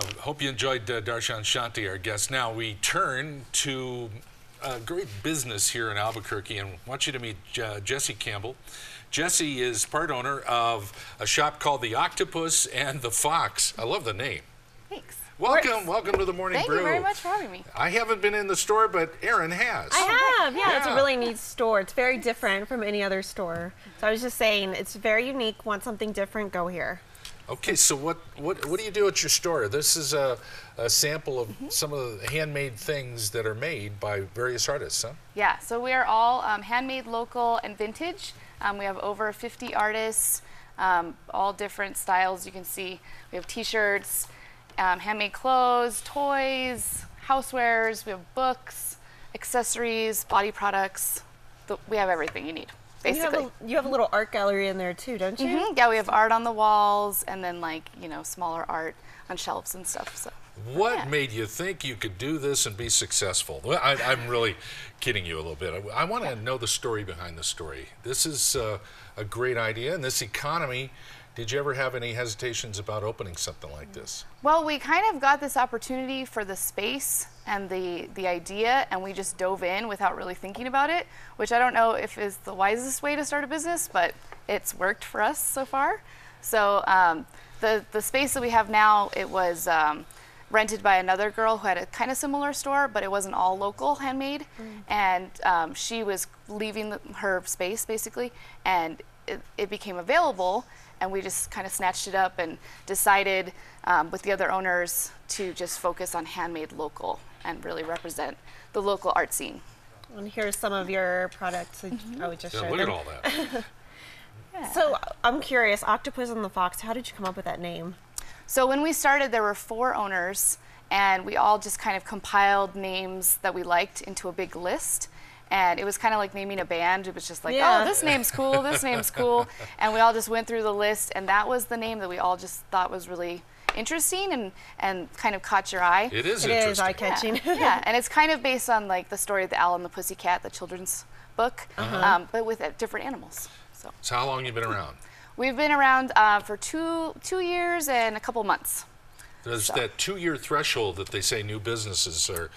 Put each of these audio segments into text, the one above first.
Hope you enjoyed Darshan Shanti, our guest. Now we turn to a great business here in Albuquerque, and want you to meet Jessi Campbell. Jessi is part owner of a shop called the Octopus and the Fox. I love the name. Thanks. Welcome to the Morning Brew. Thank you very much for having me. I haven't been in the store, but Erin has. I have, yeah. It's a really neat store. It's very different from any other store. So I was just saying, it's very unique. Want something different, go here. Okay, so what do you do at your store? This is a sample of some of the handmade things that are made by various artists, huh? Yeah, so we are all handmade, local, and vintage. We have over 50 artists, all different styles. You can see we have t-shirts, handmade clothes, toys, housewares, we have books, accessories, body products. We have everything you need. Basically. You have a little art gallery in there too, don't you? Yeah, we have art on the walls and then smaller art on shelves and stuff. So. What made you think you could do this and be successful? Well, I'm really kidding you a little bit. I want to know the story behind the story. This is a great idea, and this economy. Did you ever have any hesitations about opening something like this? Well, we kind of got this opportunity for the space and the idea, and we just dove in without really thinking about it, which I don't know if is the wisest way to start a business, but it's worked for us so far. So the space that we have now, it was rented by another girl who had a kind of similar store, but it wasn't all local handmade, and she was leaving her space basically, and it became available. And we just kind of snatched it up and decided with the other owners to just focus on handmade local and really represent the local art scene. And here's some of your products. I would just show look them. at all that. So I'm curious, Octopus and the Fox, how did you come up with that name? So when we started, there were 4 owners, and we all just kind of compiled names that we liked into a big list. And it was kind of like naming a band. It was just like, oh, this name's cool, this name's cool. And we all just went through the list, and that was the name that we all just thought was really interesting and kind of caught your eye. It is interesting. It is eye-catching. Yeah, and it's kind of based on like the story of the Owl and the Pussycat, the children's book, but with different animals. So how long have you been around? We've been around for two years and a couple months. There's that 2-year threshold that they say new businesses are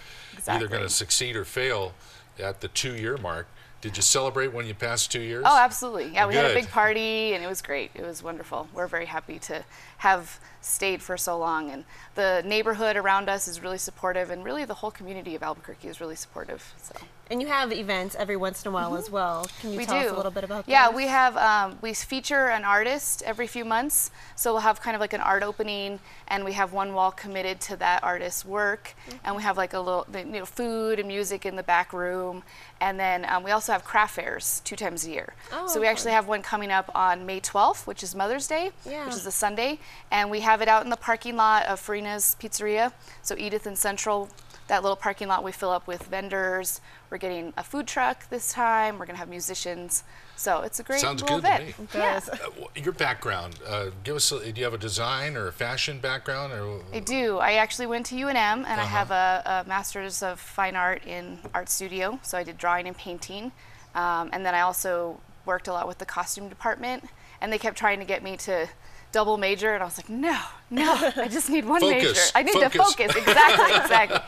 either going to succeed or fail at the 2-year mark. Did you celebrate when you passed 2 years? Oh, absolutely. Yeah, we had a big party, and it was great. It was wonderful. We're very happy to have stayed for so long, and the neighborhood around us is really supportive, and really the whole community of Albuquerque is really supportive. So. And you have events every once in a while as well. Can you tell us a little bit about that? Yeah, we have, we feature an artist every few months. So we'll have kind of like an art opening, and we have one wall committed to that artist's work. And we have like a little, food and music in the back room. And then we also have craft fairs 2 times a year. Oh, so we actually have one coming up on May 12th, which is Mother's Day, which is a Sunday. And we have it out in the parking lot of Farina's Pizzeria. So Edith and Central, that little parking lot we fill up with vendors. We're getting a food truck this time. We're going to have musicians. So it's a great little event. Sounds good to me. Your background, give us, do you have a design or a fashion background? Or? I do. I actually went to UNM, and I have a Master's of Fine Art in Art Studio. So I did drawing and painting. And then I also worked a lot with the costume department. And they kept trying to get me to double major, and I was like, no, I just need one major. I need to focus. Exactly.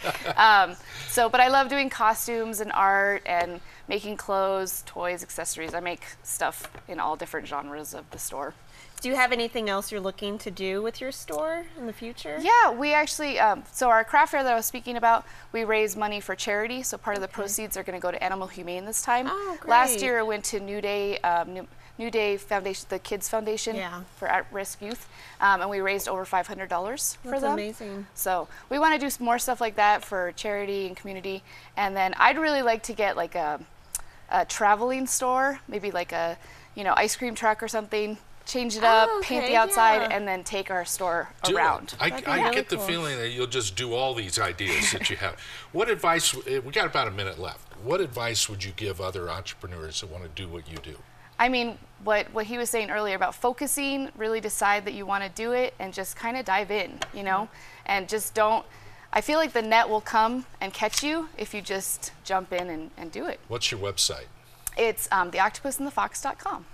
But I love doing costumes and art and making clothes, toys, accessories. I make stuff in all different genres of the store. Do you have anything else you're looking to do with your store in the future? Yeah, we actually, so our craft fair that I was speaking about, we raise money for charity. So part of the proceeds are going to go to Animal Humane this time. Oh, great. Last year it went to New Day Foundation, the Kids Foundation for at-risk youth, and we raised over $500 for them. That's amazing. So we want to do more stuff like that for charity and community, and then I'd really like to get like a traveling store, maybe like a ice cream truck or something. Change it up, paint the outside, and then take our store around. I get the feeling that you'll just do all these ideas that you have. What advice? We got about a minute left. What advice would you give other entrepreneurs that want to do what you do? I mean, what he was saying earlier about focusing, really decide that you want to do it and just kind of dive in, and just don't, I feel like the net will come and catch you if you just jump in and do it. What's your website? It's theoctopusandthefox.com.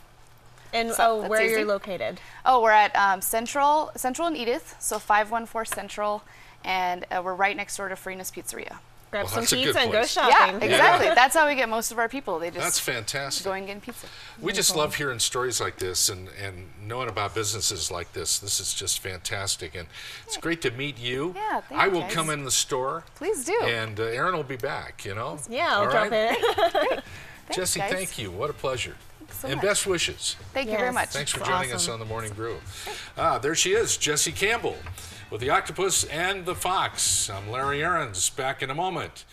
And So that's where easy. you're located? Oh, we're at Central and Edith, so 514 Central, and we're right next door to Farina's Pizzeria. Grab Well, some that's a good pizza and go place. shopping. Yeah, exactly. That's how we get most of our people. They That's just fantastic. go and get pizza. We just love hearing stories like this and knowing about businesses like this. This is just fantastic. And it's great to meet you. Yeah, thank I you, will guys. come in the store. Please do. And Aaron will be back, you know? Yeah, I'll All drop right? in. Thanks, Jessi, guys. thank you. What a pleasure. so and much. best wishes. Thank you very Yes. much. Thanks for It's joining us awesome. on the Morning Brew. There she is, Jessi Campbell with the Octopus and the Fox. I'm Larry Aarons. Back in a moment.